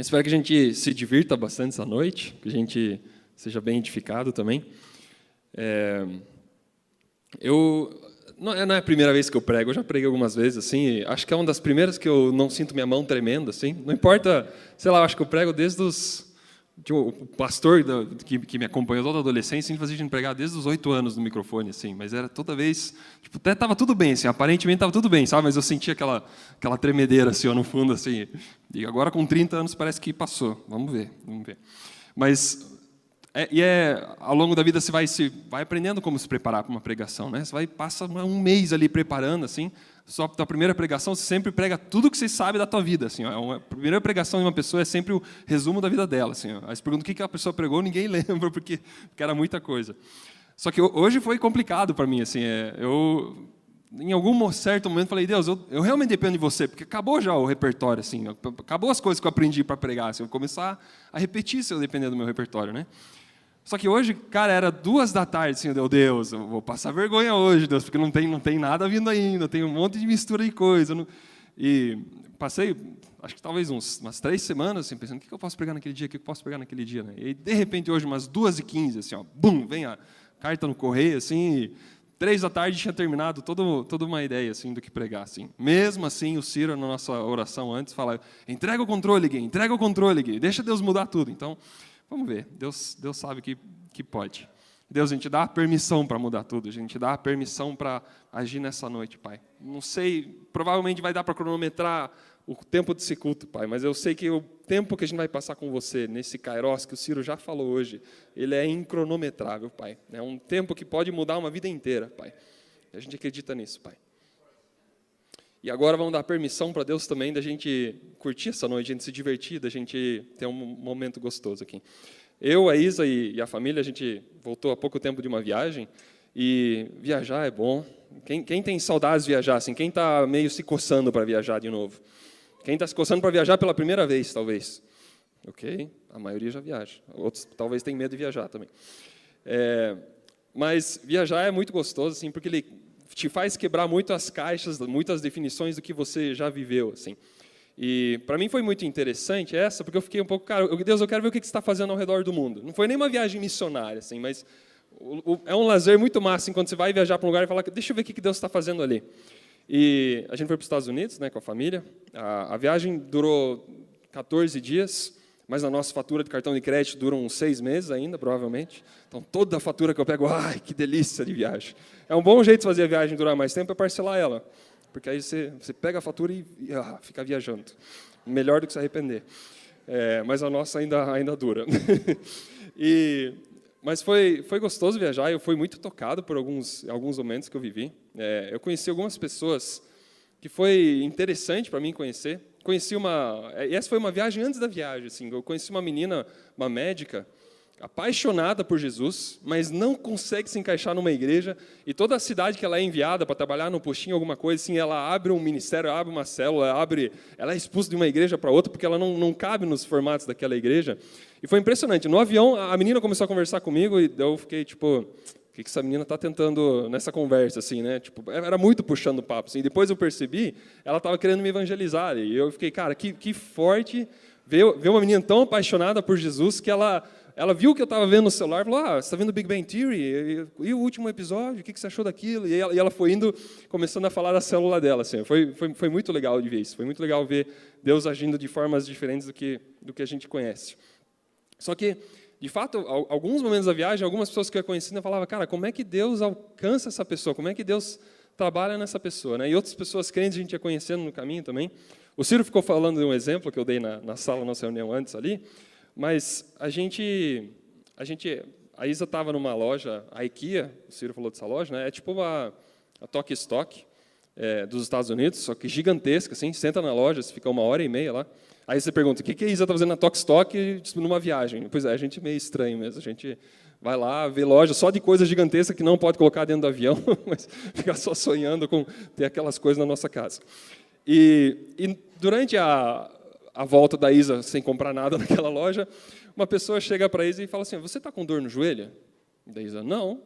Espero que a gente se divirta bastante essa noite, que a gente seja bem edificado também. Não é a primeira vez que eu prego, eu já preguei algumas vezes, assim, acho que é uma das primeiras que eu não sinto minha mão tremendo, assim, não importa, sei lá, eu acho que eu prego desde o pastor que me acompanhou toda a adolescência, fazia a gente pregar desde os 8 anos no microfone, assim, mas era toda vez, tipo, até estava tudo bem, assim, aparentemente estava tudo bem, sabe, mas eu sentia aquela tremedeira, assim, ó, no fundo, assim, e agora com 30 anos parece que passou, vamos ver. Mas, ao longo da vida você vai aprendendo como se preparar para uma pregação, né, você passa um mês ali preparando, assim, só para a primeira pregação, você sempre prega tudo que você sabe da tua vida. Assim, ó, a primeira pregação de uma pessoa é sempre o resumo da vida dela. Assim, ó. Aí você pergunta o que a pessoa pregou, ninguém lembra, porque era muita coisa. Só que hoje foi complicado para mim. Assim, eu, em algum certo momento, falei, Deus, eu realmente dependo de você, porque acabou já o repertório. Assim, acabou as coisas que eu aprendi para pregar. Assim, eu vou começar a repetir se eu depender do meu repertório. Né? Só que hoje, cara, era 2 da tarde, assim, Deus, eu vou passar vergonha hoje, Deus, porque não tem nada vindo ainda, tem um monte de mistura de coisa. E passei, acho que talvez umas 3 semanas, assim, pensando, o que eu posso pregar naquele dia, o que eu posso pregar naquele dia, né? E, de repente, hoje, umas 2h15, assim, ó, bum, vem a carta no correio, assim, e 3 da tarde tinha terminado toda uma ideia, assim, do que pregar, assim. Mesmo assim, o Ciro, na nossa oração antes, fala, entrega o controle, Gui, deixa Deus mudar tudo. Então, vamos ver, Deus sabe que pode. Deus, a gente dá a permissão para mudar tudo, a gente dá a permissão para agir nessa noite, Pai. Não sei, provavelmente vai dar para cronometrar o tempo desse culto, Pai, mas eu sei que o tempo que a gente vai passar com você, nesse Kairos, que o Ciro já falou hoje, ele é incronometrável, Pai. É um tempo que pode mudar uma vida inteira, Pai. E a gente acredita nisso, Pai. E agora vamos dar permissão para Deus também da gente curtir essa noite, da gente se divertir, da gente ter um momento gostoso aqui. Eu, a Isa e a família, a gente voltou há pouco tempo de uma viagem, e viajar é bom. Quem tem saudades de viajar, assim, quem está meio se coçando para viajar de novo? Quem está se coçando para viajar pela primeira vez, talvez? Ok, a maioria já viaja. Outros talvez tenham medo de viajar também. Mas viajar é muito gostoso, assim, porque ele te faz quebrar muito as caixas, muitas definições do que você já viveu, assim. E para mim foi muito interessante essa, porque eu fiquei um pouco, cara, Deus, eu quero ver o que você está fazendo ao redor do mundo. Não foi nem uma viagem missionária, assim, mas é um lazer muito massa, assim, quando você vai viajar para um lugar e fala, deixa eu ver o que Deus está fazendo ali. E a gente foi para os Estados Unidos, né, com a família. A viagem durou 14 dias, mas a nossa fatura de cartão de crédito dura uns 6 meses ainda, provavelmente. Então, toda a fatura que eu pego, ai, que delícia de viagem. É um bom jeito de fazer a viagem durar mais tempo, é parcelar ela. Porque aí você pega a fatura e fica viajando. Melhor do que se arrepender. Mas a nossa ainda dura. Mas foi gostoso viajar, eu fui muito tocado por alguns momentos que eu vivi. Eu conheci algumas pessoas que foi interessante para mim conhecer. Essa foi uma viagem antes da viagem. Assim, eu conheci uma menina, uma médica, apaixonada por Jesus, mas não consegue se encaixar numa igreja, e toda a cidade que ela é enviada para trabalhar no postinho, alguma coisa assim, ela abre um ministério, abre uma célula, ela é expulsa de uma igreja para outra, porque ela não cabe nos formatos daquela igreja. E foi impressionante. No avião, a menina começou a conversar comigo, e eu fiquei tipo, o que essa menina está tentando nessa conversa, assim, né? Tipo, era muito puxando o papo. Assim. E depois eu percebi, ela estava querendo me evangelizar, e eu fiquei, cara, que forte ver uma menina tão apaixonada por Jesus, que ela viu que eu estava vendo no celular, falou, você está vendo Big Bang Theory? E o último episódio, o que você achou daquilo? E ela foi começando a falar da célula dela. Assim. Foi muito legal de ver isso. Foi muito legal ver Deus agindo de formas diferentes do que a gente conhece. Só que, de fato, alguns momentos da viagem, algumas pessoas que eu conheci, eu falava, cara, como é que Deus alcança essa pessoa? Como é que Deus trabalha nessa pessoa? Né? E outras pessoas crentes a gente ia conhecendo no caminho também. O Ciro ficou falando de um exemplo que eu dei na sala, nossa reunião antes ali, mas a Isa estava numa loja, a IKEA, o Ciro falou dessa loja, né? É tipo a Tok Stock dos Estados Unidos, só que gigantesca, assim, senta na loja, você fica 1h30 lá, aí você pergunta, o que a Isa está fazendo na Tok Stock numa viagem? Pois é, a gente é meio estranho mesmo, a gente vai lá, vê loja só de coisas gigantescas que não pode colocar dentro do avião, mas fica só sonhando com ter aquelas coisas na nossa casa. E durante a volta da Isa, sem comprar nada naquela loja, uma pessoa chega para a Isa e fala assim, você está com dor no joelho? Da Isa, não.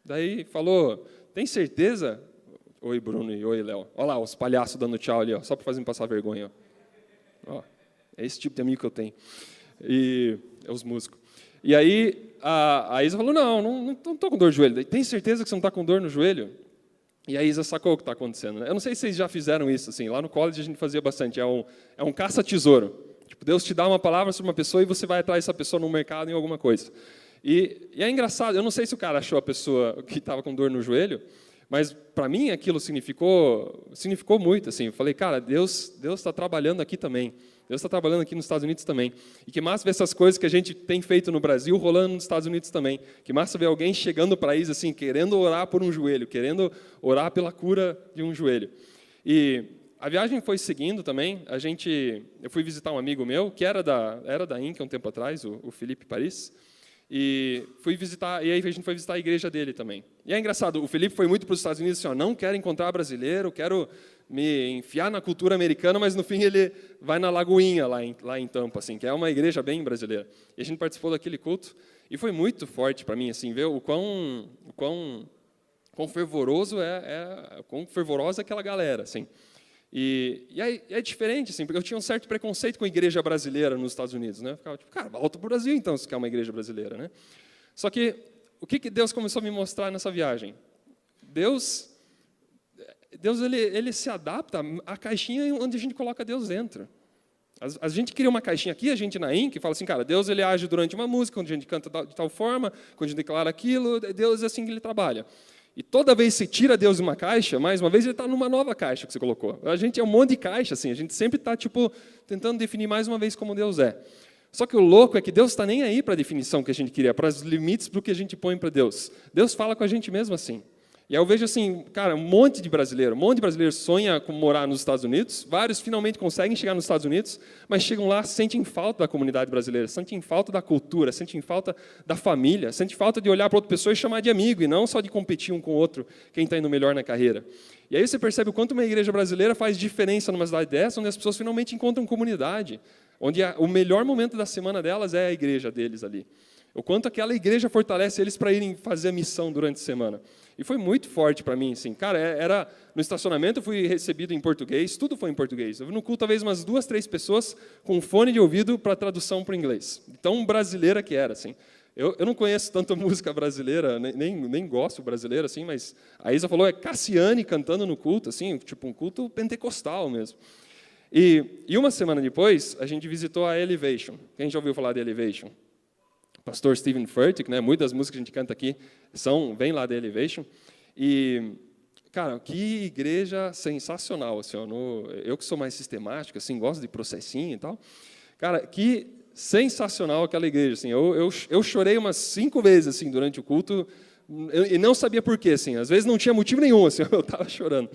Daí falou, tem certeza? Oi, Bruno, e oi, Léo. Olha lá, os palhaços dando tchau ali, ó, só para fazer me passar vergonha. Ó. É esse tipo de amigo que eu tenho. E é os músicos. E aí a Isa falou, não estou com dor no joelho. Tem certeza que você não está com dor no joelho? E a Isa sacou o que está acontecendo. Né? Eu não sei se vocês já fizeram isso. Assim, lá no college a gente fazia bastante. É um caça-tesouro. Tipo, Deus te dá uma palavra sobre uma pessoa e você vai atrás dessa pessoa no mercado em alguma coisa. E é engraçado, eu não sei se o cara achou a pessoa que estava com dor no joelho, mas para mim aquilo significou muito. Assim. Eu falei, cara, Deus está trabalhando aqui também. Deus está trabalhando aqui nos Estados Unidos também. E que massa ver essas coisas que a gente tem feito no Brasil rolando nos Estados Unidos também. Que massa ver alguém chegando para isso assim, querendo orar por um joelho, querendo orar pela cura de um joelho. E a viagem foi seguindo também. Eu fui visitar um amigo meu que era da INC um tempo atrás, o Felipe Paris. E aí a gente foi visitar a igreja dele também. E é engraçado, o Felipe foi muito para os Estados Unidos assim, não quero encontrar brasileiro, quero me enfiar na cultura americana, mas no fim ele vai na Lagoinha, lá em Tampa, assim, que é uma igreja bem brasileira. E a gente participou daquele culto, e foi muito forte para mim, assim, ver o quão fervorosa é aquela galera, assim. E aí é diferente, assim, porque eu tinha um certo preconceito com a igreja brasileira nos Estados Unidos, né? Eu ficava tipo, cara, volta para o Brasil então, se quer uma igreja brasileira, né? Só que o que Deus começou a me mostrar nessa viagem? Deus ele se adapta à caixinha onde a gente coloca Deus dentro. A gente cria uma caixinha aqui, a gente na INC, fala assim, cara, Deus ele age durante uma música, quando a gente canta de tal forma, quando a gente declara aquilo, Deus é assim que ele trabalha. E toda vez que você tira Deus de uma caixa, mais uma vez ele está numa nova caixa que você colocou. A gente é um monte de caixa, assim, a gente sempre está tentando definir mais uma vez como Deus é. Só que o louco é que Deus está nem aí para a definição que a gente queria, para os limites para o que a gente põe para Deus. Deus fala com a gente mesmo assim. E aí eu vejo assim, cara, um monte de brasileiro sonha com morar nos Estados Unidos, vários finalmente conseguem chegar nos Estados Unidos, mas chegam lá, sentem falta da comunidade brasileira, sentem falta da cultura, sentem falta da família, sentem falta de olhar para outra pessoa e chamar de amigo, e não só de competir um com o outro, quem está indo melhor na carreira. E aí você percebe o quanto uma igreja brasileira faz diferença numa cidade dessa, onde as pessoas finalmente encontram comunidade, onde o melhor momento da semana delas é a igreja deles ali. O quanto aquela igreja fortalece eles para irem fazer a missão durante a semana. E foi muito forte para mim, assim. Cara, era no estacionamento eu fui recebido em português, tudo foi em português. Eu vi no culto talvez umas 2, 3 pessoas com fone de ouvido para tradução para o inglês. Tão brasileira que era, assim. Eu não conheço tanta música brasileira, nem gosto brasileira, assim, mas a Isa falou, é Cassiane cantando no culto, assim, tipo um culto pentecostal mesmo. E uma semana depois, a gente visitou a Elevation. Quem já ouviu falar de Elevation? Pastor Stephen Furtick, né? Muitas músicas que a gente canta aqui vêm lá da Elevation. E, cara, que igreja sensacional, assim, ó, eu que sou mais sistemático, assim, gosto de processinho e tal. Cara, que sensacional aquela igreja, assim. Eu chorei umas 5 vezes, assim, durante o culto, e não sabia por quê, assim. Às vezes não tinha motivo nenhum, assim, eu estava chorando.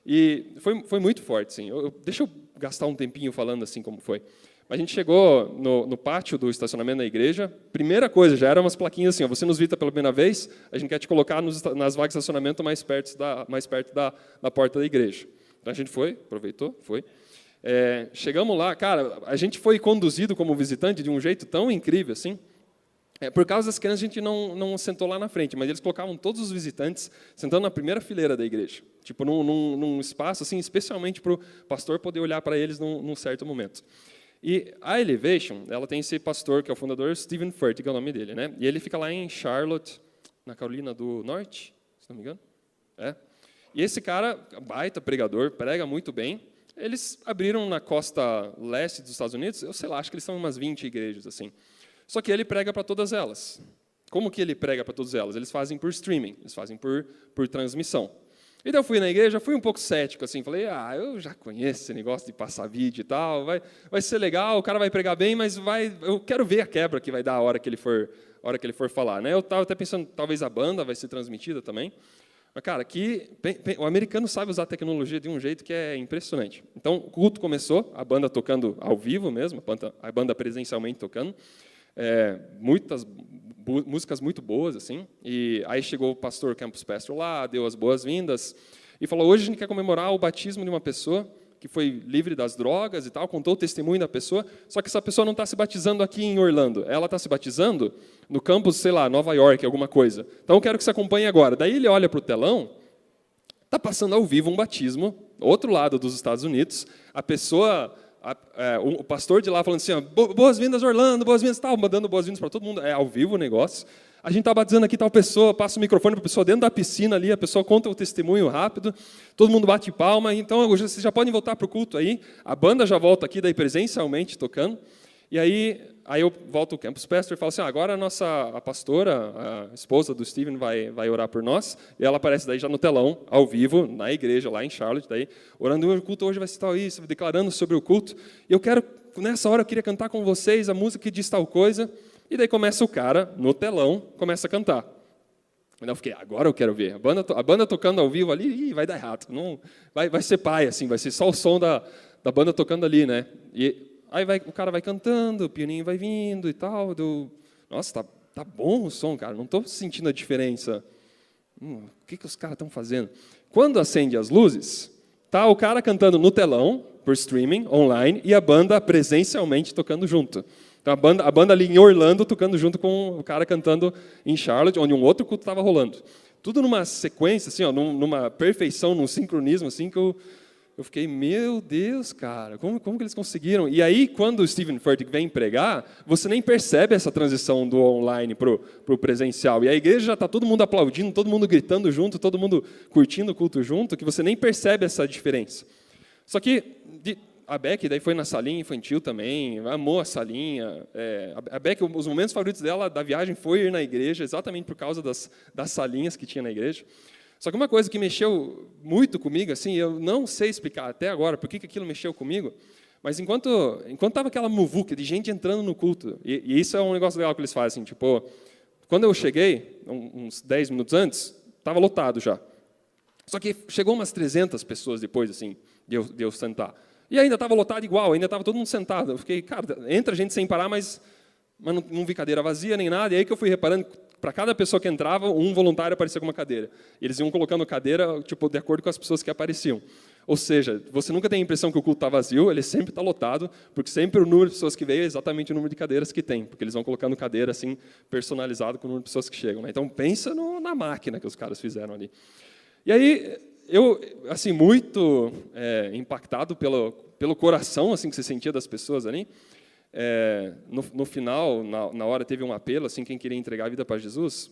E foi muito forte, assim. Deixa eu gastar um tempinho falando assim como foi. A gente chegou no pátio do estacionamento da igreja, primeira coisa, já eram umas plaquinhas assim, ó, você nos visita pela primeira vez, a gente quer te colocar nas vagas de estacionamento mais perto da porta da igreja. Então a gente foi, aproveitou, foi. Chegamos lá, cara, a gente foi conduzido como visitante de um jeito tão incrível assim. Por causa das crianças, a gente não sentou lá na frente, mas eles colocavam todos os visitantes sentando na primeira fileira da igreja, tipo num espaço assim, especialmente para o pastor poder olhar para eles num certo momento. E a Elevation, ela tem esse pastor, que é o fundador, Stephen Furtick, que é o nome dele, né? E ele fica lá em Charlotte, na Carolina do Norte, se não me engano. E esse cara, baita pregador, prega muito bem. Eles abriram na costa leste dos Estados Unidos, eu sei lá, acho que eles são umas 20 igrejas, assim. Só que ele prega para todas elas. Como que ele prega para todas elas? Eles fazem por streaming, eles fazem por transmissão. Então eu fui na igreja, fui um pouco cético, assim, falei, eu já conheço esse negócio de passar vídeo e tal, vai ser legal, o cara vai pregar bem, mas eu quero ver a quebra que vai dar a hora que ele for falar, né? Eu estava até pensando, talvez a banda vai ser transmitida também, mas, cara, o americano sabe usar a tecnologia de um jeito que é impressionante. Então, o culto começou, a banda tocando ao vivo mesmo, a banda presencialmente tocando, muitas músicas muito boas, assim, e aí chegou o pastor Campus Pastor lá, deu as boas-vindas, e falou, hoje a gente quer comemorar o batismo de uma pessoa que foi livre das drogas e tal, contou o testemunho da pessoa, só que essa pessoa não está se batizando aqui em Orlando, ela está se batizando no campus, sei lá, Nova York, alguma coisa. Então, eu quero que você acompanhe agora. Daí ele olha para o telão, está passando ao vivo um batismo, outro lado dos Estados Unidos, a pessoa o pastor de lá falando assim, ó, boas-vindas Orlando, boas-vindas, tal, mandando boas-vindas para todo mundo, é ao vivo o negócio. A gente está batizando aqui tal pessoa, passa o microfone para a pessoa dentro da piscina ali, a pessoa conta o testemunho rápido, todo mundo bate palma, então vocês já podem voltar para o culto aí, a banda já volta aqui daí presencialmente tocando, e aí eu volto ao Campus Pastor e falo assim, agora a pastora, a esposa do Steven vai orar por nós, e ela aparece daí já no telão, ao vivo, na igreja, lá em Charlotte, daí, orando, o culto hoje vai ser tal isso, declarando sobre o culto, e nessa hora eu queria cantar com vocês a música que diz tal coisa, e daí começa o cara, no telão, começa a cantar. Eu fiquei, agora eu quero ver, a banda tocando ao vivo ali, vai dar errado, não, vai ser pai, assim, vai ser só o som da banda tocando ali, né, aí o cara vai cantando, o pianinho vai vindo e tal. Nossa, tá bom o som, cara. Não estou sentindo a diferença. O que os caras estão fazendo? Quando acende as luzes, tá o cara cantando no telão, por streaming, online, e a banda presencialmente tocando junto. Então, a banda ali em Orlando tocando junto com o cara cantando em Charlotte, onde um outro culto estava rolando. Tudo numa sequência, assim, ó, numa perfeição, num sincronismo, assim, que eu fiquei, meu Deus, cara, como que eles conseguiram? E aí, quando o Steven Furtick vem pregar, você nem percebe essa transição do online para o presencial. E a igreja já está todo mundo aplaudindo, todo mundo gritando junto, todo mundo curtindo o culto junto, que você nem percebe essa diferença. Só que a Beck daí foi na salinha infantil também, amou a salinha. A Beck, os momentos favoritos dela da viagem foi ir na igreja, exatamente por causa das salinhas que tinha na igreja. Só que uma coisa que mexeu muito comigo, assim, eu não sei explicar até agora por que aquilo mexeu comigo, mas enquanto estava aquela muvuca de gente entrando no culto, e isso é um negócio legal que eles fazem, tipo, quando eu cheguei, uns 10 minutos antes, estava lotado já. Só que chegou umas 300 pessoas depois, assim, de eu sentar. E ainda estava lotado igual, ainda estava todo mundo sentado. Eu fiquei, cara, entra gente sem parar, mas não vi cadeira vazia nem nada, e aí que eu fui reparando, para cada pessoa que entrava, um voluntário aparecia com uma cadeira. E eles iam colocando cadeira tipo, de acordo com as pessoas que apareciam. Ou seja, você nunca tem a impressão que o culto está vazio, ele sempre está lotado, porque sempre o número de pessoas que veio é exatamente o número de cadeiras que tem, porque eles vão colocando cadeira assim, personalizado com o número de pessoas que chegam. Né? Então, pensa na máquina que os caras fizeram ali. E aí, eu, assim, muito impactado pelo coração assim, que você sentia das pessoas ali, no final, na hora, teve um apelo, assim, quem queria entregar a vida para Jesus,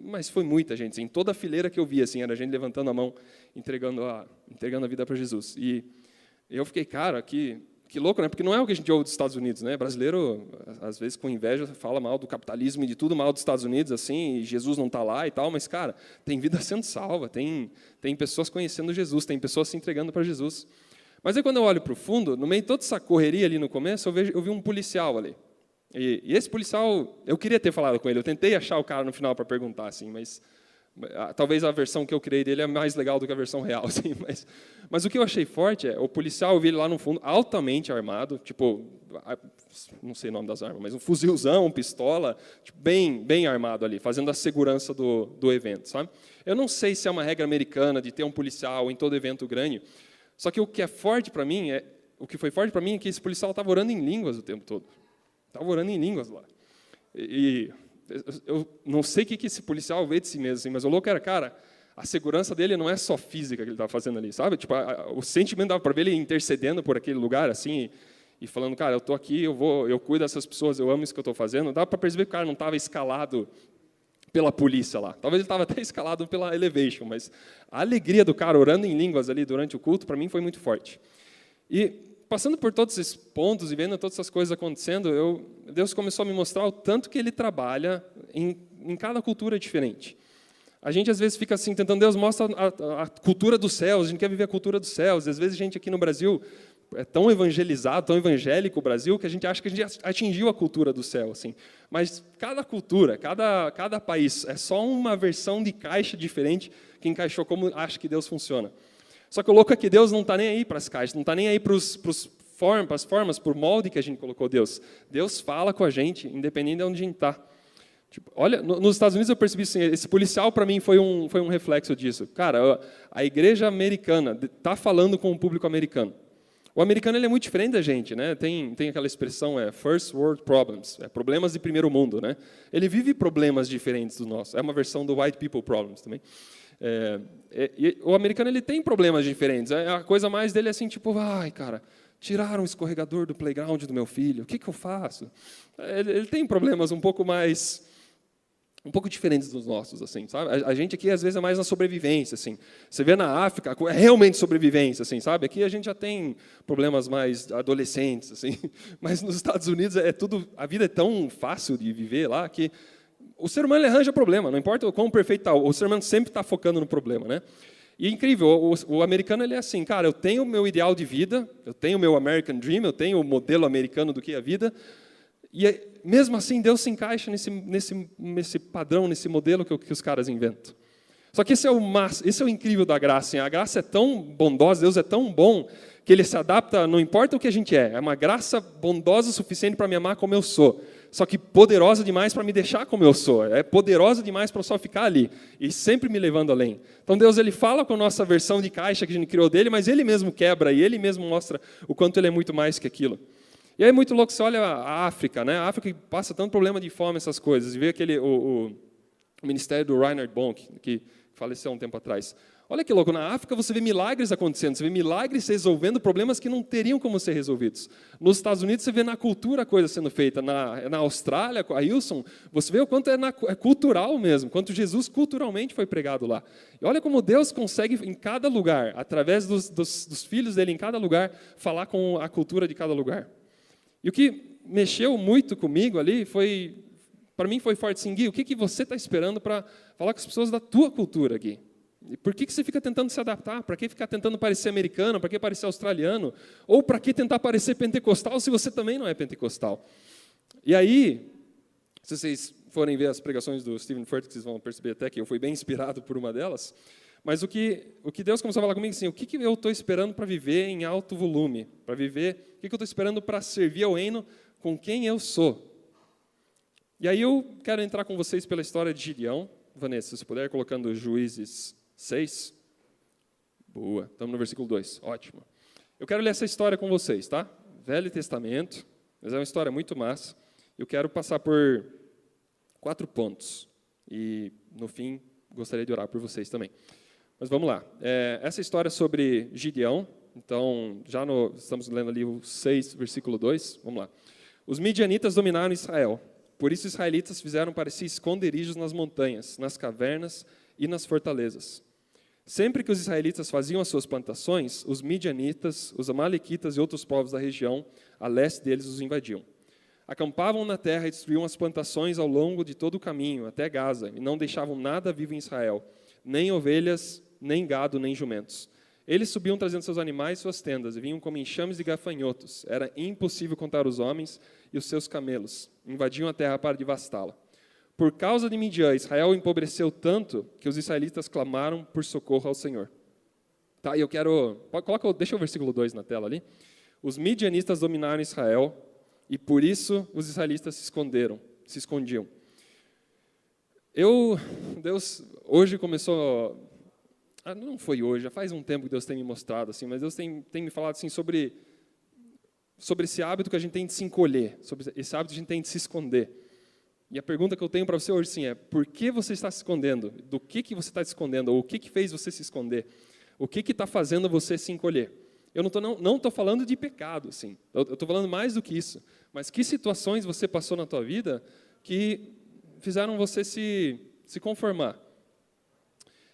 mas foi muita gente, assim, toda a fileira que eu vi, assim, era gente levantando a mão, entregando a vida para Jesus. E eu fiquei, cara, que louco, né? Porque não é o que a gente ouve dos Estados Unidos, né? Brasileiro, às vezes, com inveja, fala mal do capitalismo e de tudo mal dos Estados Unidos, assim, e Jesus não está lá e tal, mas, cara, tem vida sendo salva, tem pessoas conhecendo Jesus, tem pessoas se entregando para Jesus. Mas aí, quando eu olho para o fundo, no meio de toda essa correria ali no começo, eu vi um policial ali. E esse policial, eu queria ter falado com ele, eu tentei achar o cara no final para perguntar, assim, mas talvez a versão que eu criei dele é mais legal do que a versão real. Assim, mas o que eu achei forte o policial, eu vi ele lá no fundo, altamente armado, tipo, não sei o nome das armas, mas um fuzilzão, pistola, tipo, bem armado ali, fazendo a segurança do evento. Sabe? Eu não sei se é uma regra americana de ter um policial em todo evento grande, só que o que é forte para mim, o que foi forte para mim é que esse policial estava orando em línguas o tempo todo. Estava orando em línguas lá. E eu não sei o que esse policial vê de si mesmo, assim, mas o louco era, cara, a segurança dele não é só física que ele estava fazendo ali, sabe? Tipo, o sentimento dava para ver ele intercedendo por aquele lugar, assim, e falando, cara, eu estou aqui, eu cuido dessas pessoas, eu amo isso que eu estou fazendo. Dava para perceber que o cara não estava escalado pela polícia lá. Talvez ele estava até escalado pela Elevation, mas a alegria do cara orando em línguas ali durante o culto, para mim, foi muito forte. E passando por todos esses pontos e vendo todas essas coisas acontecendo, Deus começou a me mostrar o tanto que Ele trabalha em cada cultura diferente. A gente, às vezes, fica assim, tentando, Deus mostra a cultura dos céus, a gente quer viver a cultura dos céus. Às vezes, a gente aqui no Brasil é tão evangelizado, tão evangélico o Brasil, que a gente acha que a gente atingiu a cultura do céu. Assim. Mas cada cultura, cada país, é só uma versão de caixa diferente que encaixou como acha que Deus funciona. Só que o louco é que Deus não está nem aí para as caixas, não está nem aí para as formas, por molde que a gente colocou Deus. Deus fala com a gente, independente de onde a gente está. Tipo, olha, nos Estados Unidos eu percebi assim, esse policial para mim foi um reflexo disso. Cara, a igreja americana está falando com o público americano. O americano ele é muito diferente da gente, né? Tem aquela expressão, first world problems, problemas de primeiro mundo, né? Ele vive problemas diferentes do nosso. É uma versão do white people problems também. E o americano ele tem problemas diferentes. A coisa mais dele é assim, tipo, ai, cara, Tiraram o escorregador do playground do meu filho, o que eu faço? Ele tem problemas um pouco diferentes dos nossos, assim, sabe? A gente aqui, às vezes, é mais na sobrevivência, assim. Você vê na África, é realmente sobrevivência, assim, sabe? Aqui a gente já tem problemas mais adolescentes, assim. Mas nos Estados Unidos a vida é tão fácil de viver lá que o ser humano arranja problema, não importa o quão perfeito está, o ser humano sempre está focando no problema, né? E é incrível, o americano ele é assim, cara, eu tenho o meu ideal de vida, eu tenho o meu American Dream, eu tenho o modelo americano do que é a vida, e mesmo assim Deus se encaixa nesse padrão, nesse modelo que os caras inventam. Só que esse é o incrível da graça. Assim, a graça é tão bondosa, Deus é tão bom, que Ele se adapta, não importa o que a gente é uma graça bondosa o suficiente para me amar como eu sou, só que poderosa demais para me deixar como eu sou, é poderosa demais para só ficar ali, e sempre me levando além. Então Deus ele fala com a nossa versão de caixa que a gente criou dele, mas Ele mesmo quebra, e Ele mesmo mostra o quanto Ele é muito mais que aquilo. E aí é muito louco, você olha a África, né? A África que passa tanto problema de fome, essas coisas, e vê o ministério do Reinhard Bonk, que faleceu há um tempo atrás. Olha que louco, na África você vê milagres acontecendo, você vê milagres resolvendo problemas que não teriam como ser resolvidos. Nos Estados Unidos você vê na cultura a coisa sendo feita, na Austrália, a Wilson, você vê o quanto é cultural mesmo, quanto Jesus culturalmente foi pregado lá. E olha como Deus consegue em cada lugar, através dos filhos dele em cada lugar, falar com a cultura de cada lugar. E o que mexeu muito comigo ali para mim foi forte assim, Gui, o que você está esperando para falar com as pessoas da tua cultura, Gui? E por que você fica tentando se adaptar? Para que ficar tentando parecer americano? Para que parecer australiano? Ou para que tentar parecer pentecostal se você também não é pentecostal? E aí, se vocês forem ver as pregações do Stephen Furtick, vocês vão perceber até que eu fui bem inspirado por uma delas. Mas o que Deus começou a falar comigo assim, o que eu estou esperando para viver em alto volume? Para viver, o que eu estou esperando para servir ao reino com quem eu sou? E aí eu quero entrar com vocês pela história de Gideão. Vanessa, se puder, colocando Juízes 6. Boa, estamos no versículo 2, ótimo. Eu quero ler essa história com vocês, tá? Velho Testamento, mas é uma história muito massa. Eu quero passar por 4 pontos. E, no fim, gostaria de orar por vocês também. Mas vamos lá. Essa história é sobre Gideão. Então, estamos lendo ali o 6, versículo 2. Vamos lá. Os midianitas dominaram Israel. Por isso, os israelitas fizeram para si esconderijos nas montanhas, nas cavernas e nas fortalezas. Sempre que os israelitas faziam as suas plantações, os midianitas, os amalequitas e outros povos da região, a leste deles, os invadiam. Acampavam na terra e destruíam as plantações ao longo de todo o caminho, até Gaza, e não deixavam nada vivo em Israel, nem ovelhas, nem gado, nem jumentos. Eles subiam trazendo seus animais e suas tendas, e vinham como enxames de gafanhotos. Era impossível contar os homens e os seus camelos. Invadiam a terra para devastá-la. Por causa de Midian, Israel empobreceu tanto que os israelitas clamaram por socorro ao Senhor. Tá, e eu quero... Deixa o versículo 2 na tela ali. Os midianistas dominaram Israel, e por isso os israelitas se escondiam. Deus hoje começou... não foi hoje, já faz um tempo que Deus tem me mostrado, assim, mas Deus tem me falado assim, sobre esse hábito que a gente tem de se encolher, sobre esse hábito que a gente tem de se esconder. E a pergunta que eu tenho para você hoje sim, é: por que você está se escondendo? Do que você está se escondendo? Ou o que fez você se esconder? O que está fazendo você se encolher? Eu não estou falando de pecado, assim. Eu estou falando mais do que isso. Mas que situações você passou na tua vida que fizeram você se conformar?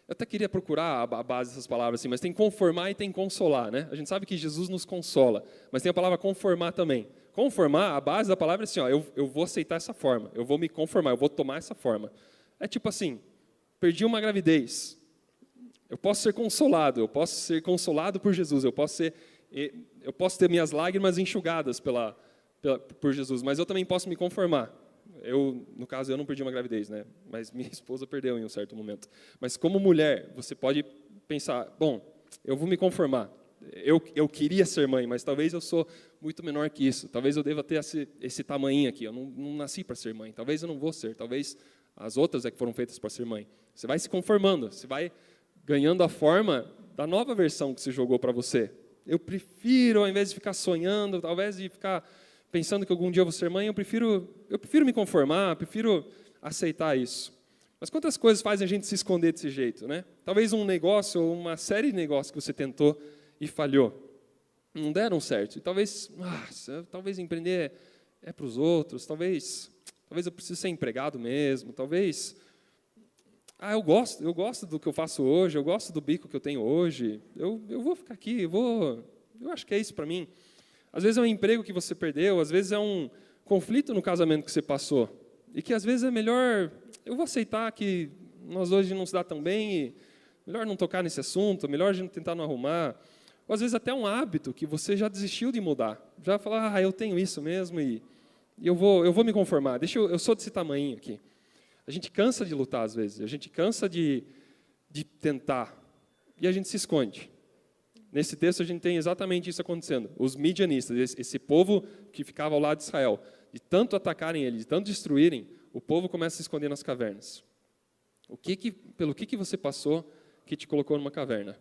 Eu até queria procurar a base dessas palavras, assim, mas tem conformar e tem consolar, né? A gente sabe que Jesus nos consola, mas tem a palavra conformar também. Conformar, a base da palavra é assim, ó, eu vou aceitar essa forma, eu vou me conformar, eu vou tomar essa forma. É tipo assim, perdi uma gravidez, eu posso ser consolado por Jesus, eu posso ter minhas lágrimas enxugadas por Jesus, mas eu também posso me conformar. No caso, eu não perdi uma gravidez, né? Mas minha esposa perdeu em um certo momento. Mas como mulher, você pode pensar, bom, eu vou me conformar. Eu queria ser mãe, mas talvez eu sou muito menor que isso. Talvez eu deva ter esse tamanho aqui. Eu não nasci para ser mãe. Talvez eu não vou ser. Talvez as outras é que foram feitas para ser mãe. Você vai se conformando. Você vai ganhando a forma da nova versão que se jogou para você. Eu prefiro, ao invés de ficar sonhando, ao invés de ficar pensando que algum dia eu vou ser mãe, eu prefiro me conformar, prefiro aceitar isso. Mas quantas coisas fazem a gente se esconder desse jeito, né? Talvez um negócio ou uma série de negócios que você tentou e falhou. não deram certo. E talvez empreender é para os outros, talvez eu precise ser empregado mesmo, talvez eu gosto do que eu faço hoje, eu gosto do bico que eu tenho hoje, eu vou ficar aqui, eu acho que é isso para mim. Às vezes é um emprego que você perdeu, às vezes é um conflito no casamento que você passou, e que às vezes é melhor, eu vou aceitar que nós hoje não se dá tão bem, e melhor não tocar nesse assunto, melhor a gente tentar não arrumar. Ou às vezes até um hábito que você já desistiu de mudar, já falar, eu tenho isso mesmo e eu vou me conformar, eu sou desse tamanho aqui. A gente cansa de lutar às vezes, a gente cansa de tentar e a gente se esconde. Nesse texto a gente tem exatamente isso acontecendo. Os midianistas, esse povo que ficava ao lado de Israel, de tanto atacarem ele, de tanto destruírem, o povo começa a se esconder nas cavernas. Pelo que você passou que te colocou numa caverna?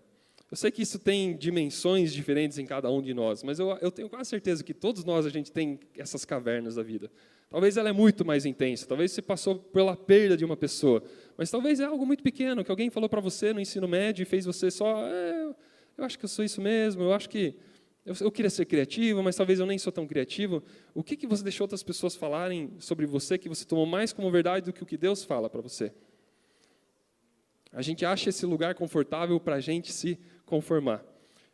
Eu sei que isso tem dimensões diferentes em cada um de nós, mas eu tenho quase certeza que todos nós, a gente tem essas cavernas da vida. Talvez ela é muito mais intensa, talvez você passou pela perda de uma pessoa, mas talvez é algo muito pequeno, que alguém falou para você no ensino médio e fez você só, eu acho que eu sou isso mesmo, eu acho que eu queria ser criativo, mas talvez eu nem sou tão criativo. O que você deixou outras pessoas falarem sobre você que você tomou mais como verdade do que o que Deus fala para você? A gente acha esse lugar confortável para a gente se conformar.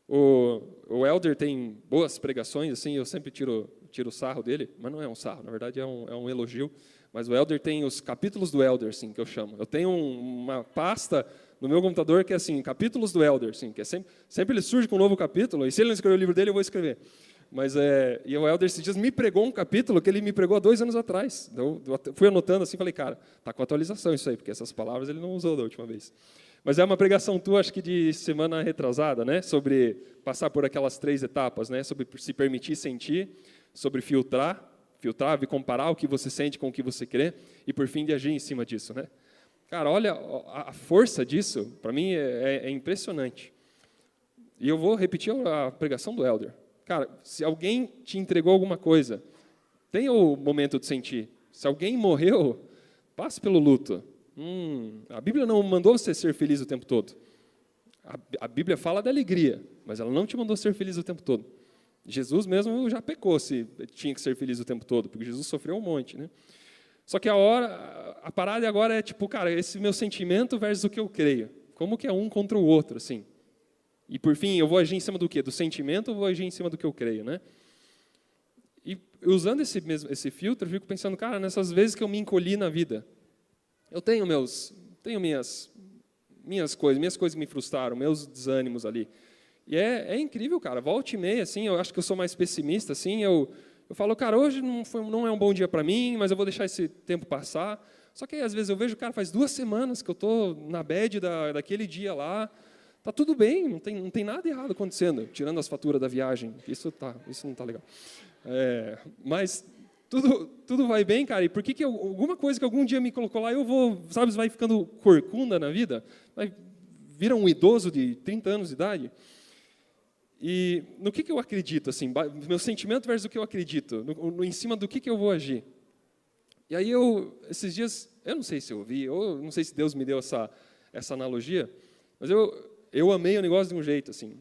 O Elder tem boas pregações, assim, eu sempre tiro sarro dele, mas não é um sarro, na verdade é um elogio. Mas o Elder tem os capítulos do Elder, assim, que eu chamo. Eu tenho uma pasta no meu computador que é assim, capítulos do Elder, assim, que é sempre ele surge com um novo capítulo, e se ele não escrever o livro dele, eu vou escrever. Mas e o Elder esses dias me pregou um capítulo que ele me pregou há 2 anos atrás. Eu fui anotando assim, falei, cara, tá com atualização isso aí, porque essas palavras ele não usou da última vez. Mas é uma pregação tua, acho que de semana retrasada, né? Sobre passar por aquelas 3 etapas, né? Sobre se permitir sentir, sobre filtrar, e comparar o que você sente com o que você crê, e por fim de agir em cima disso, né? Cara, olha a força disso, para mim é impressionante. E eu vou repetir a pregação do Elder. Cara, se alguém te entregou alguma coisa, tenha o momento de sentir. Se alguém morreu, passe pelo luto. A Bíblia não mandou você ser feliz o tempo todo. A Bíblia fala da alegria, mas ela não te mandou ser feliz o tempo todo. Jesus mesmo já pecou se tinha que ser feliz o tempo todo, porque Jesus sofreu um monte, né? Só que a parada agora é tipo, cara, esse meu sentimento versus o que eu creio. Como que é um contra o outro, assim? E, por fim, eu vou agir em cima do quê? Do sentimento ou vou agir em cima do que eu creio, né? E usando esse filtro, eu fico pensando, cara, nessas vezes que eu me encolhi na vida, eu tenho minhas coisas que me frustraram, meus desânimos ali. E é incrível, cara. Volta e meia, assim, eu acho que eu sou mais pessimista, assim, eu falo, cara, hoje não é um bom dia para mim, mas eu vou deixar esse tempo passar. Só que, às vezes, eu vejo, cara, faz 2 semanas que eu estou na bad daquele dia lá, tá tudo bem, não tem nada errado acontecendo, tirando as faturas da viagem. Isso não está legal. Mas tudo vai bem, cara. E por que alguma coisa que algum dia me colocou lá, eu vou, sabe, vai ficando corcunda na vida, vira um idoso de 30 anos de idade. E no que eu acredito, assim, meu sentimento versus o que eu acredito, em cima do que eu vou agir. E aí esses dias, eu não sei se eu ouvi, ou não sei se Deus me deu essa analogia, mas eu amei o negócio de um jeito, assim.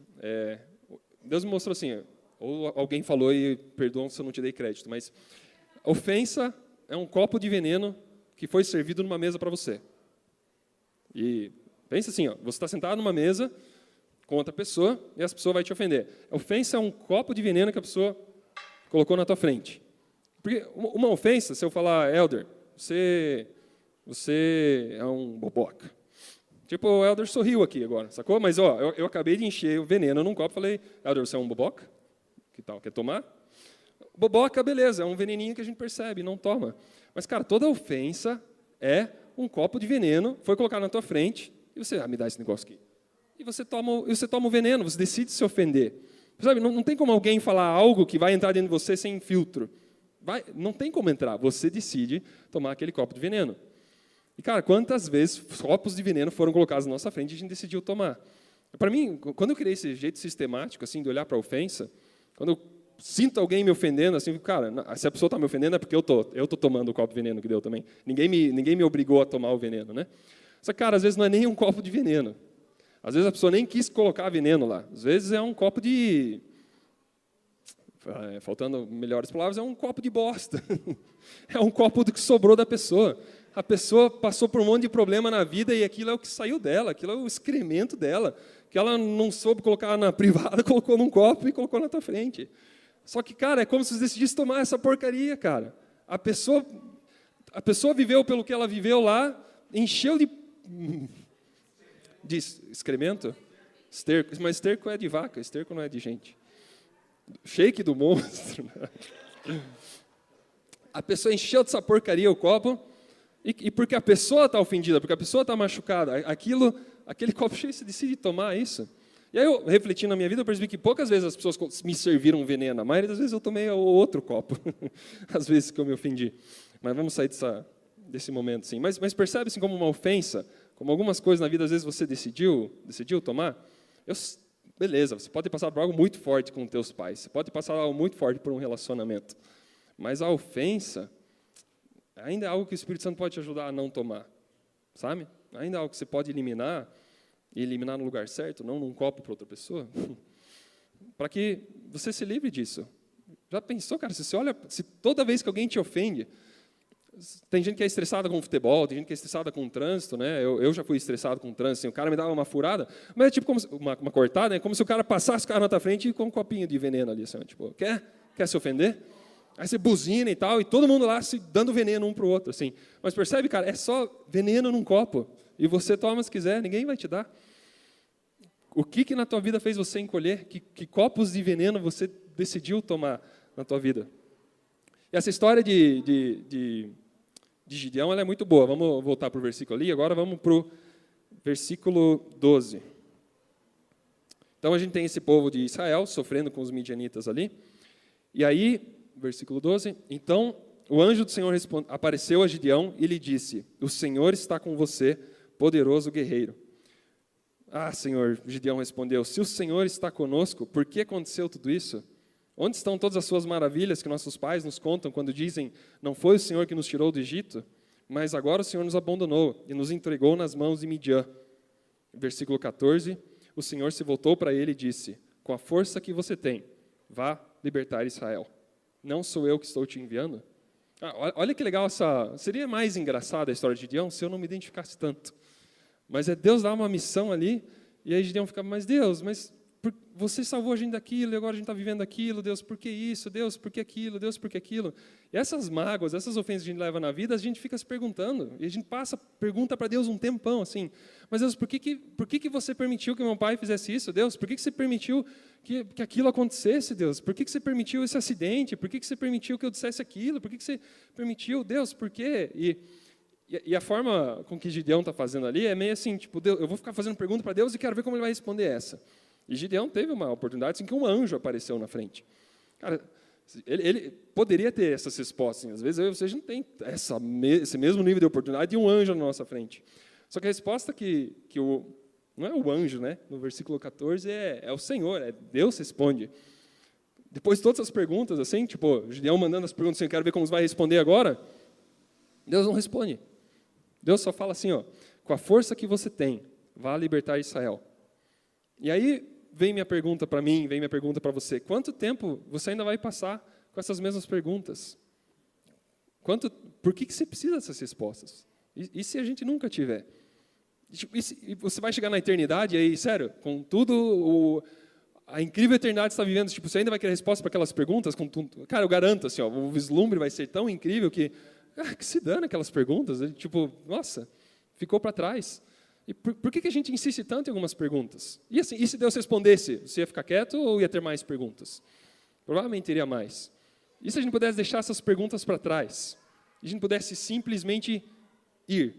Deus me mostrou assim, ou alguém falou, e perdoa se eu não te dei crédito, mas ofensa é um copo de veneno que foi servido numa mesa para você. E pensa assim, você está sentado numa mesa com outra pessoa e essa pessoa vai te ofender. A ofensa é um copo de veneno que a pessoa colocou na tua frente. Porque uma ofensa, se eu falar, Elder, você é um boboca. Tipo, o Elder sorriu aqui agora, sacou? Mas, eu acabei de encher o veneno num copo e falei, Elder, você é um boboca? Que tal, quer tomar? Boboca, beleza, é um veneninho que a gente percebe, não toma. Mas, cara, toda ofensa é um copo de veneno, foi colocado na tua frente, e você, me dá esse negócio aqui. E você toma o veneno, você decide se ofender. Sabe, não tem como alguém falar algo que vai entrar dentro de você sem filtro. Não tem como entrar, você decide tomar aquele copo de veneno. E, cara, quantas vezes copos de veneno foram colocados na nossa frente e a gente decidiu tomar? Para mim, quando eu criei esse jeito sistemático assim, de olhar para a ofensa, quando eu sinto alguém me ofendendo, assim, cara, se a pessoa está me ofendendo é porque eu tô tomando o copo de veneno que deu também. Ninguém me obrigou a tomar o veneno, né? Só que, cara, às vezes não é nem um copo de veneno. Às vezes a pessoa nem quis colocar veneno lá. Às vezes é um copo de faltando melhores palavras, é um copo de bosta. É um copo do que sobrou da pessoa. A pessoa passou por um monte de problema na vida e aquilo é o que saiu dela, aquilo é o excremento dela, que ela não soube colocar na privada, colocou num copo e colocou na tua frente. Só que, cara, é como se você decidisse tomar essa porcaria, cara. A pessoa viveu pelo que ela viveu lá, encheu de excremento, esterco, mas esterco é de vaca, esterco não é de gente. Shake do monstro. A pessoa encheu dessa porcaria o copo, e porque a pessoa está ofendida, porque a pessoa está machucada, aquele copo cheio, você decide tomar isso. E aí, eu, refletindo na minha vida, eu percebi que poucas vezes as pessoas me serviram veneno. A maioria das vezes eu tomei o outro copo, às vezes que eu me ofendi. Mas vamos sair desse momento, sim. Mas percebe assim, como uma ofensa, como algumas coisas na vida, às vezes você decidiu tomar. Beleza, você pode ter passado por algo muito forte com os teus pais, você pode ter passado algo muito forte por um relacionamento. Mas a ofensa ainda é algo que o Espírito Santo pode te ajudar a não tomar, sabe? Ainda é algo que você pode eliminar, e eliminar no lugar certo, não num copo para outra pessoa, para que você se livre disso. Já pensou, cara, se toda vez que alguém te ofende, tem gente que é estressada com o futebol, tem gente que é estressada com o trânsito, né? Eu já fui estressado com o trânsito, assim, o cara me dava uma furada, mas é tipo como uma cortada, né? Como se o cara passasse o carro na tua frente e com um copinho de veneno ali, assim, tipo, quer se ofender? Aí você buzina e tal, e todo mundo lá se dando veneno um para o outro, assim. Mas percebe, cara, é só veneno num copo, e você toma se quiser, ninguém vai te dar. O que na tua vida fez você encolher? Que copos de veneno você decidiu tomar na tua vida? E essa história de Gideão, ela é muito boa. Vamos voltar para o versículo ali, agora vamos para o versículo 12. Então, a gente tem esse povo de Israel sofrendo com os midianitas ali. E aí, versículo 12, então o anjo do Senhor apareceu a Gideão e lhe disse: o Senhor está com você, poderoso guerreiro. Ah, Senhor, Gideão respondeu, se o Senhor está conosco, por que aconteceu tudo isso? Onde estão todas as suas maravilhas que nossos pais nos contam quando dizem, não foi o Senhor que nos tirou do Egito? Mas agora o Senhor nos abandonou e nos entregou nas mãos de Midian. Versículo 14, o Senhor se voltou para ele e disse, com a força que você tem, vá libertar Israel. Não sou eu que estou te enviando? Olha que legal seria mais engraçada a história de Gideão se eu não me identificasse tanto. Mas é Deus dar uma missão ali, e aí Gideão fica, mas Deus, você salvou a gente daquilo, e agora a gente está vivendo aquilo, Deus, por que isso? Deus, por que aquilo? Deus, por que aquilo? E essas mágoas, essas ofensas que a gente leva na vida, a gente fica se perguntando, e a gente pergunta para Deus um tempão, assim, mas Deus, por que você permitiu que meu pai fizesse isso, Deus? Por que você permitiu que aquilo acontecesse, Deus? Por que você permitiu esse acidente? Por que você permitiu que eu dissesse aquilo? Por que você permitiu, Deus, por quê? E a forma com que Gideão está fazendo ali é meio assim, tipo, Deus, eu vou ficar fazendo pergunta para Deus e quero ver como ele vai responder essa. E Gideão teve uma oportunidade em que um anjo apareceu na frente. Cara, ele poderia ter essas respostas. Às vezes eu e vocês não tem esse mesmo nível de oportunidade de um anjo na nossa frente. Só que a resposta não é o anjo, né? No versículo 14, é o Senhor, Deus responde. Depois de todas as perguntas, assim, tipo, Gideão mandando as perguntas, assim, eu quero ver como você vai responder agora, Deus não responde. Deus só fala assim, ó, com a força que você tem, vá libertar Israel. E aí vem minha pergunta para mim, vem minha pergunta para você. Quanto tempo você ainda vai passar com essas mesmas perguntas? Por que você precisa dessas respostas? E se a gente nunca tiver? E você vai chegar na eternidade, e aí, sério, com tudo, a incrível eternidade que você está vivendo, tipo, você ainda vai querer resposta para aquelas perguntas? Cara, eu garanto, assim, ó, o vislumbre vai ser tão incrível que se dane aquelas perguntas. Tipo, nossa, ficou para trás. E por que a gente insiste tanto em algumas perguntas? E assim, e se Deus respondesse, você ia ficar quieto ou ia ter mais perguntas? Provavelmente teria mais. E se a gente pudesse deixar essas perguntas para trás? E a gente pudesse simplesmente ir?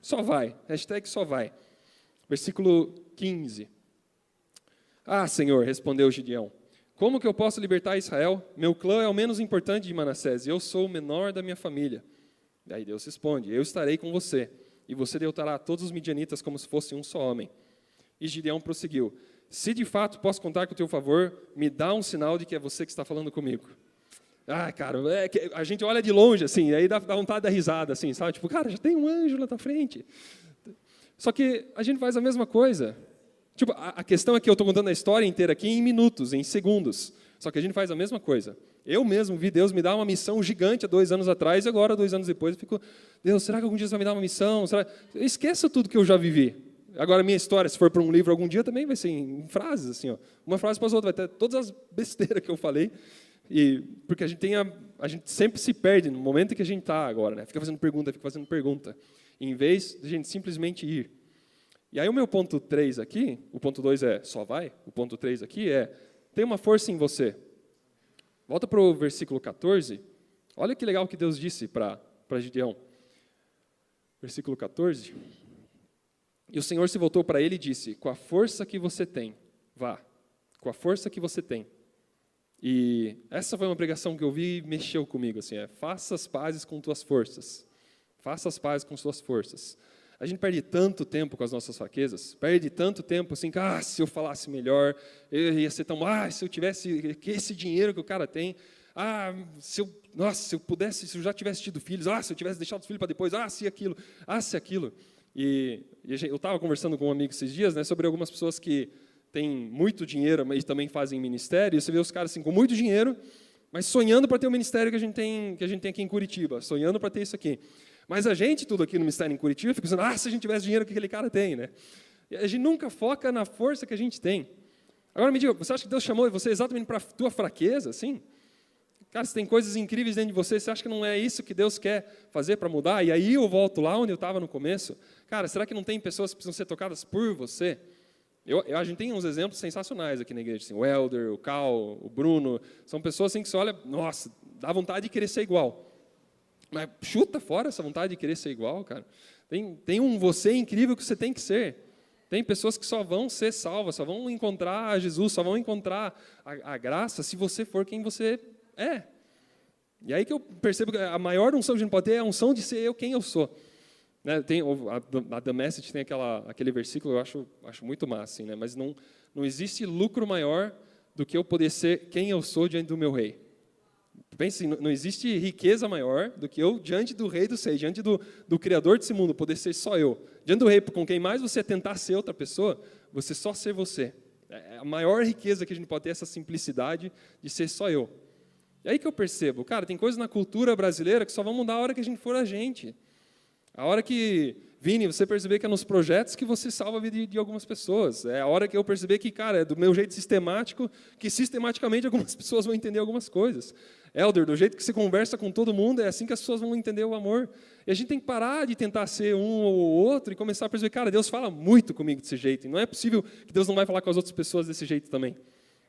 Só vai. Hashtag só vai. Versículo 15. Ah, Senhor, respondeu Gideão, como que eu posso libertar Israel? Meu clã é o menos importante de Manassés, e eu sou o menor da minha família. Daí Deus responde, eu estarei com você, e você derrotará todos os midianitas como se fosse um só homem. E Gideão prosseguiu, se de fato posso contar com o teu favor, me dá um sinal de que é você que está falando comigo. Ah, cara, a gente olha de longe, assim, e aí dá vontade de dar risada, assim, sabe? Tipo, cara, já tem um anjo na tua frente. Só que a gente faz a mesma coisa. Tipo, a questão é que eu estou contando a história inteira aqui em minutos, em segundos. Só que a gente faz a mesma coisa. Eu mesmo vi Deus me dar uma missão gigante há 2 anos atrás, e agora, 2 anos depois, eu fico, Deus, será que algum dia você vai me dar uma missão? Eu esqueço tudo que eu já vivi. Agora, a minha história, se for para um livro algum dia, também vai ser em frases, assim, ó. Uma frase para a outra, vai ter todas as besteiras que eu falei, porque a gente sempre se perde no momento em que a gente está agora, né? Fica fazendo pergunta, em vez de a gente simplesmente ir. E aí o meu ponto 3 aqui, o ponto 2 é só vai, o ponto 3 aqui é, tem uma força em você. Volta para o versículo 14, olha que legal que Deus disse para Gideão. Versículo 14, e o Senhor se voltou para ele e disse, com a força que você tem, vá, com a força que você tem. E essa foi uma pregação que eu vi e mexeu comigo, assim, faça as pazes com tuas forças. Faça as pazes com suas forças. A gente perde tanto tempo com as nossas fraquezas, perde tanto tempo assim, se eu falasse melhor, eu ia ser tão, se eu tivesse esse dinheiro que o cara tem, se eu pudesse, se eu já tivesse tido filhos, se eu tivesse deixado os filhos para depois, se aquilo. E eu estava conversando com um amigo esses dias, né, sobre algumas pessoas que têm muito dinheiro, mas também fazem ministério, e você vê os caras assim, com muito dinheiro, mas sonhando para ter o ministério que a gente tem aqui em Curitiba, sonhando para ter isso aqui. Mas a gente, tudo aqui no Ministério em Curitiba, fica dizendo, se a gente tivesse dinheiro que aquele cara tem, né? E a gente nunca foca na força que a gente tem. Agora me diga, você acha que Deus chamou você exatamente para a tua fraqueza, assim? Cara, você tem coisas incríveis dentro de você, você acha que não é isso que Deus quer fazer para mudar? E aí eu volto lá onde eu estava no começo. Cara, será que não tem pessoas que precisam ser tocadas por você? A gente tem uns exemplos sensacionais aqui na igreja, assim, o Helder, o Cal, o Bruno, são pessoas assim que você olha, nossa, dá vontade de querer ser igual. Mas chuta fora essa vontade de querer ser igual, cara. Tem um você incrível que você tem que ser. Tem pessoas que só vão ser salvas, só vão encontrar Jesus, só vão encontrar a graça se você for quem você é. E aí que eu percebo que a maior unção que a gente pode ter é a unção de ser eu quem eu sou. Né, a The Message tem aquele versículo, eu acho muito massa, assim, né, mas não existe lucro maior do que eu poder ser quem eu sou diante do meu rei. Pense, não existe riqueza maior do que eu diante do rei dos reis, diante do Criador desse mundo, poder ser só eu. Diante do rei, com quem mais você tentar ser outra pessoa, você só ser você. É a maior riqueza que a gente pode ter, essa simplicidade de ser só eu. E aí que eu percebo, cara, tem coisas na cultura brasileira que só vão mudar a hora que a gente for a gente. A hora que, Vini, você perceber que é nos projetos que você salva a vida de algumas pessoas. É a hora que eu perceber que, cara, é do meu jeito sistemático, que sistematicamente algumas pessoas vão entender algumas coisas. Elder, do jeito que você conversa com todo mundo, é assim que as pessoas vão entender o amor. E a gente tem que parar de tentar ser um ou outro e começar a perceber, cara, Deus fala muito comigo desse jeito. E não é possível que Deus não vai falar com as outras pessoas desse jeito também.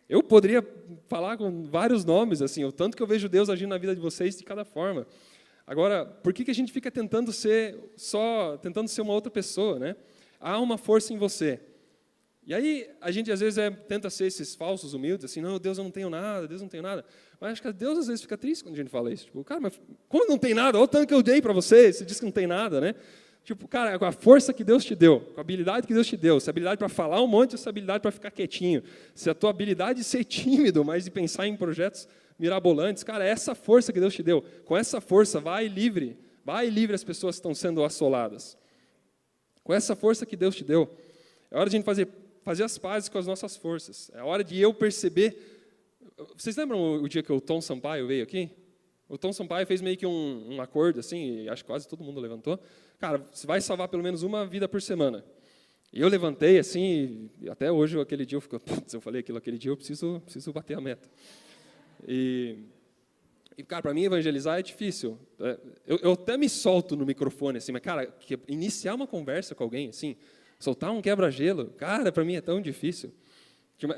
Eu poderia falar com vários nomes, assim, o tanto que eu vejo Deus agindo na vida de vocês de cada forma. Agora, por que a gente fica tentando ser uma outra pessoa, né? Há uma força em você. E aí, a gente às vezes tenta ser esses falsos humildes, assim, não, Deus, eu não tenho nada, Deus não tem nada. Mas acho que Deus às vezes fica triste quando a gente fala isso. Tipo, cara, mas como não tem nada? Olha o tanto que eu dei para você, você diz que não tem nada, né? Tipo, cara, com a força que Deus te deu, com a habilidade que Deus te deu, essa habilidade para falar um monte, essa habilidade para ficar quietinho, se a tua habilidade de ser tímido, mas de pensar em projetos mirabolantes, cara, é essa força que Deus te deu. Com essa força, vai livre as pessoas que estão sendo assoladas. Com essa força que Deus te deu. É hora de a gente fazer as pazes com as nossas forças. É hora de eu perceber. Vocês lembram o dia que o Tom Sampaio veio aqui? O Tom Sampaio fez meio que um acordo, assim, e acho que quase todo mundo levantou. Cara, você vai salvar pelo menos uma vida por semana. E eu levantei, assim, e até hoje, aquele dia, eu falei aquele dia, eu preciso bater a meta. E cara, para mim, evangelizar é difícil. Eu até me solto no microfone, assim, mas, cara, iniciar uma conversa com alguém, assim, soltar um quebra-gelo, cara, para mim é tão difícil. Tinha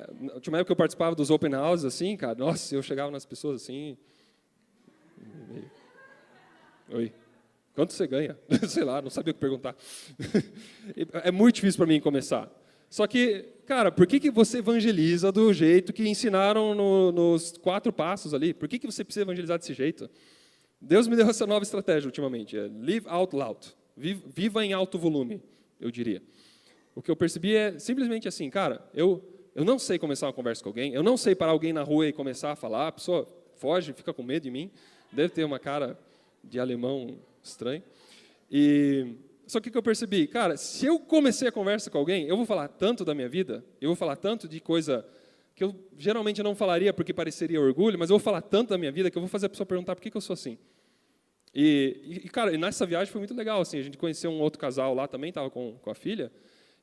uma época que eu participava dos open houses, assim, cara, nossa, eu chegava nas pessoas assim... Oi, quanto você ganha? Sei lá, não sabia o que perguntar. É muito difícil para mim começar. Só que, cara, por que você evangeliza do jeito que ensinaram nos 4 passos ali? Por que você precisa evangelizar desse jeito? Deus me deu essa nova estratégia ultimamente, live out loud, viva em alto volume, eu diria. O que eu percebi é simplesmente assim, cara, eu não sei começar uma conversa com alguém, eu não sei parar alguém na rua e começar a falar, a pessoa foge, fica com medo de mim, deve ter uma cara de alemão estranho. Só que o que eu percebi, cara, se eu comecei a conversa com alguém, eu vou falar tanto da minha vida, eu vou falar tanto de coisa que eu geralmente não falaria porque pareceria orgulho, mas eu vou falar tanto da minha vida que eu vou fazer a pessoa perguntar por que eu sou assim. Cara, e nessa viagem foi muito legal, assim, a gente conheceu um outro casal lá também, estava com a filha,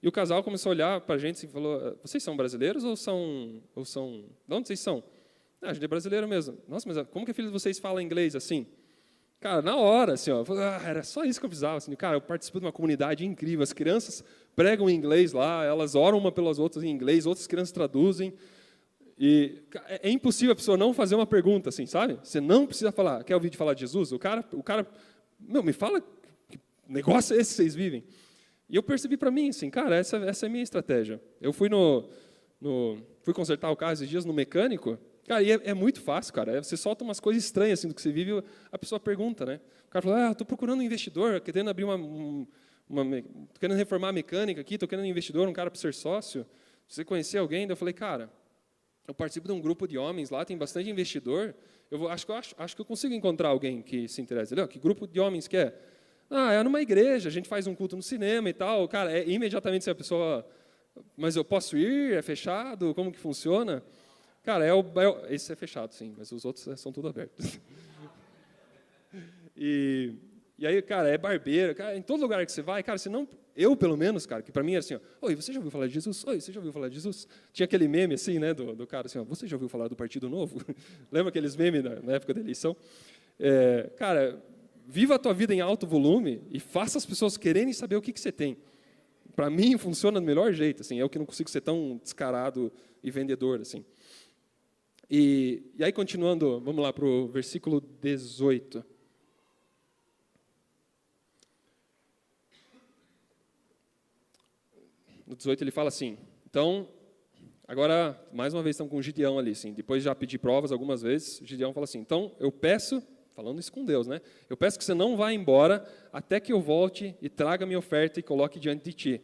e o casal começou a olhar para a gente e falou, vocês são brasileiros ou são... De onde vocês são? Ah, a gente é brasileiro mesmo. Nossa, mas como que a filha de vocês fala inglês assim? Cara, na hora, assim, ó, era só isso que eu precisava. Assim, cara, eu participo de uma comunidade incrível, as crianças pregam em inglês lá, elas oram uma pelas outras em inglês, outras crianças traduzem, e é impossível a pessoa não fazer uma pergunta, assim, sabe? Você não precisa falar, quer ouvir de falar de Jesus? O cara, meu, me fala, que negócio é esse que vocês vivem? E eu percebi para mim, assim, cara, essa é a minha estratégia. Eu fui fui consertar o carro esses dias no mecânico, cara, e é muito fácil, cara. Você solta umas coisas estranhas assim do que você vive, a pessoa pergunta, né? O cara fala, estou procurando um investidor, querendo abrir tô querendo reformar a mecânica aqui, estou querendo um investidor, um cara para ser sócio. Se você conhecer alguém, eu falei, cara, eu participo de um grupo de homens lá, tem bastante investidor. Acho que eu consigo encontrar alguém que se interessa. Que grupo de homens que é? Ah, é numa igreja, a gente faz um culto no cinema e tal. Cara, imediatamente se a pessoa... Mas eu posso ir? É fechado? Como que funciona? Cara, esse é fechado, sim, mas os outros são tudo abertos. E aí, cara, é barbeiro. Cara, em todo lugar que você vai, cara, você não... Eu, pelo menos, cara, que para mim era assim, ó, oi, você já ouviu falar de Jesus? Oi, você já ouviu falar de Jesus? Tinha aquele meme assim, né, do cara assim, ó, você já ouviu falar do Partido Novo? Lembra aqueles memes na época da eleição? Cara, viva a tua vida em alto volume e faça as pessoas quererem saber o que você tem. Para mim, funciona do melhor jeito, assim, eu que não consigo ser tão descarado e vendedor, assim. E aí, continuando, vamos lá para o versículo 18. No 18 ele fala assim, então, agora, mais uma vez, estamos com o Gideão ali, assim, depois de já pedir provas algumas vezes, o Gideão fala assim, então, eu peço, falando isso com Deus, né? Eu peço que você não vá embora até que eu volte e traga minha oferta e coloque diante de ti.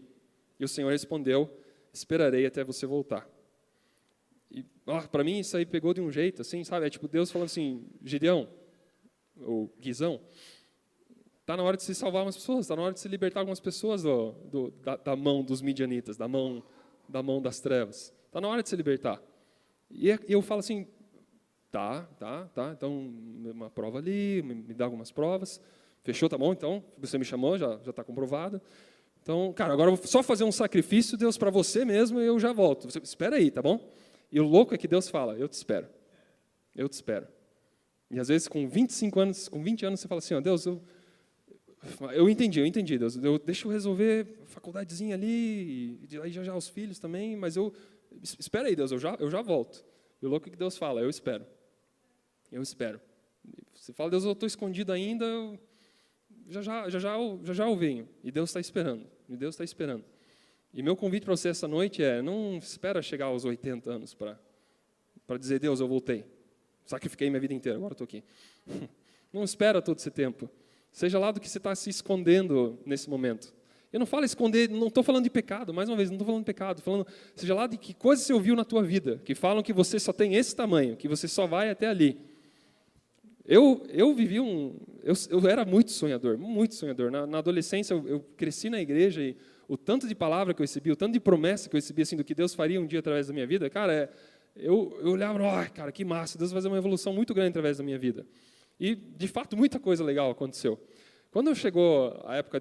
E o Senhor respondeu, esperarei até você voltar. E para mim isso aí pegou de um jeito, assim, sabe? É tipo Deus falando assim, Gideão, ou Guizão, está na hora de se salvar umas pessoas, está na hora de se libertar algumas pessoas da mão dos midianitas, da mão das trevas. Está na hora de se libertar. E eu falo assim, tá, então uma prova ali, me dá algumas provas, fechou, tá bom, então, você me chamou, já está comprovado. Então, cara, agora eu vou só fazer um sacrifício, Deus, para você mesmo, e eu já volto. Você, espera aí, tá bom? E o louco é que Deus fala, eu te espero. Eu te espero. E às vezes com 25 anos, com 20 anos, você fala assim, ó, Deus, eu entendi, Deus, deixa eu resolver a faculdadezinha ali, e aí já os filhos também, mas espera aí, Deus, eu já volto. E o louco é que Deus fala, eu espero. Eu espero. Você fala, Deus, eu estou escondido ainda, já eu venho. E Deus está esperando. E meu convite para você essa noite é, não espera chegar aos 80 anos para dizer, Deus, eu voltei. Sacrifiquei minha vida inteira, agora estou aqui. Não espera todo esse tempo. Seja lá do que você está se escondendo nesse momento. Eu não falo esconder, não estou falando de pecado, mais uma vez, não estou falando de pecado, falando, seja lá de que coisa você ouviu na tua vida, que falam que você só tem esse tamanho, que você só vai até ali. Eu vivi eu era muito sonhador, muito sonhador. Na adolescência, eu cresci na igreja e o tanto de palavra que eu recebi, o tanto de promessa que eu recebi, assim, do que Deus faria um dia através da minha vida, cara, eu olhava, cara, que massa, Deus vai fazer uma evolução muito grande através da minha vida. E, de fato, muita coisa legal aconteceu. Quando chegou a época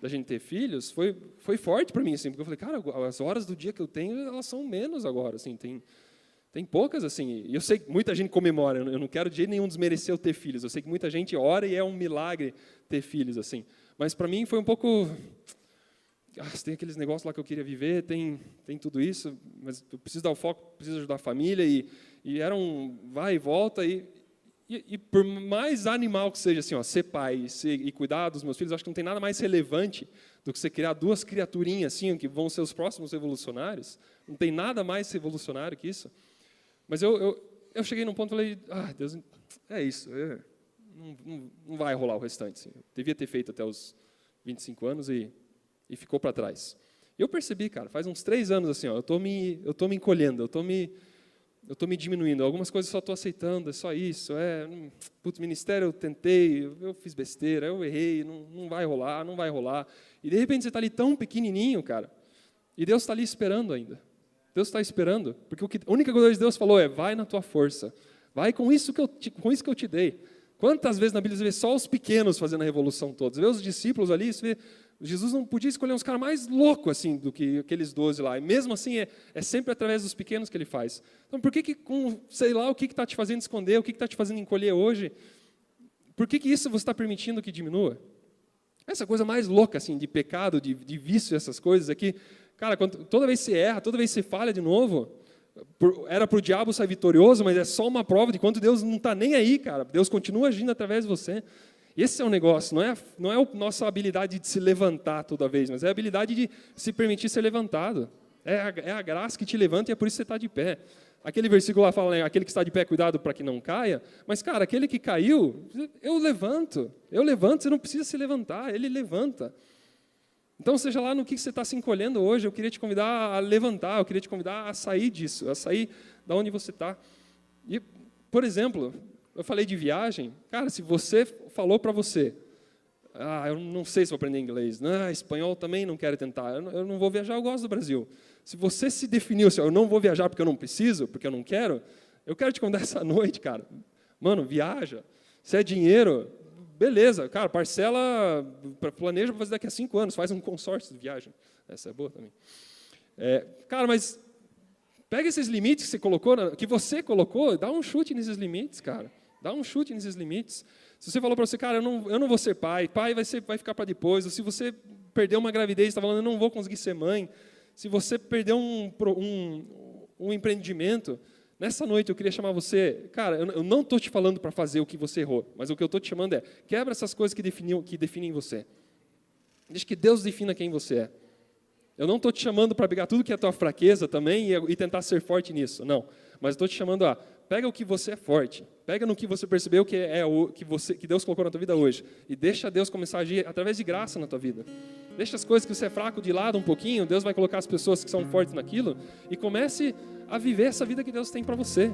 da gente ter filhos, foi forte para mim, assim, porque eu falei, cara, as horas do dia que eu tenho, elas são menos agora, assim, tem poucas, assim, e eu sei que muita gente comemora, eu não quero de jeito nenhum desmerecer o ter filhos, eu sei que muita gente ora e é um milagre ter filhos, assim, mas para mim foi um pouco, tem aqueles negócios lá que eu queria viver, tem tudo isso, mas eu preciso dar o foco, preciso ajudar a família, e era um vai e volta, e por mais animal que seja, assim, ó, ser pai e cuidar dos meus filhos, eu acho que não tem nada mais relevante do que você criar duas criaturinhas, assim, que vão ser os próximos revolucionários, não tem nada mais revolucionário que isso. Mas eu cheguei num ponto e falei, Deus, é isso, não vai rolar o restante. Assim. Eu devia ter feito até os 25 anos e ficou para trás. E eu percebi, cara, faz uns 3 anos, assim, ó, eu estou me encolhendo, eu estou me diminuindo, algumas coisas eu só estou aceitando, é só isso, ministério eu tentei, eu fiz besteira, eu errei, não vai rolar. E de repente você está ali tão pequenininho, cara, e Deus está ali esperando ainda. Deus está esperando. Porque a única coisa que Deus falou é, vai na tua força. Vai com isso que eu te dei. Quantas vezes na Bíblia você vê só os pequenos fazendo a revolução toda? Você vê os discípulos ali, você vê, Jesus não podia escolher uns caras mais loucos assim, do que aqueles 12 lá. E mesmo assim, é sempre através dos pequenos que ele faz. Então, por que com, sei lá, o que está te fazendo esconder, o que está te fazendo encolher hoje? Por que isso você está permitindo que diminua? Essa coisa mais louca, assim, de pecado, de vício, essas coisas aqui, cara, toda vez que você erra, toda vez que você falha de novo, era para o diabo sair vitorioso, mas é só uma prova de quanto Deus não está nem aí, cara. Deus continua agindo através de você. Esse é o negócio, não é a nossa habilidade de se levantar toda vez, mas é a habilidade de se permitir ser levantado. É a graça que te levanta e é por isso que você está de pé. Aquele versículo lá fala, né, aquele que está de pé, cuidado para que não caia. Mas, cara, aquele que caiu, eu levanto, você não precisa se levantar, ele levanta. Então, seja lá no que você está se encolhendo hoje, eu queria te convidar a levantar, eu queria te convidar a sair disso, a sair da onde você está. E, por exemplo, eu falei de viagem, cara, se você falou para você, eu não sei se vou aprender inglês, espanhol também não quero tentar, eu não vou viajar, eu gosto do Brasil. Se você se definiu assim, eu não vou viajar porque eu não preciso, porque eu não quero, eu quero te contar essa noite, cara. Mano, viaja. Se é dinheiro, beleza, cara, parcela, planeja para fazer daqui a 5 anos, faz um consórcio de viagem. Essa é boa também. Cara, mas pega esses limites que você colocou, dá um chute nesses limites, cara. Dá um chute nesses limites. Se você falou para você, cara, eu não vou ser pai vai ficar para depois. Ou se você perdeu uma gravidez, está falando, eu não vou conseguir ser mãe. Se você perdeu um empreendimento, nessa noite eu queria chamar você, cara, eu não estou te falando para fazer o que você errou, mas o que eu estou te chamando é, quebra essas coisas que definem você. Deixa que Deus defina quem você é. Eu não estou te chamando para pegar tudo que é a tua fraqueza também e tentar ser forte nisso, não. Mas estou te chamando a, pega o que você é forte, pega no que você percebeu que Deus colocou na tua vida hoje, e deixa Deus começar a agir através de graça na tua vida. Deixa as coisas que você é fraco de lado um pouquinho, Deus vai colocar as pessoas que são fortes naquilo, e comece a viver essa vida que Deus tem para você.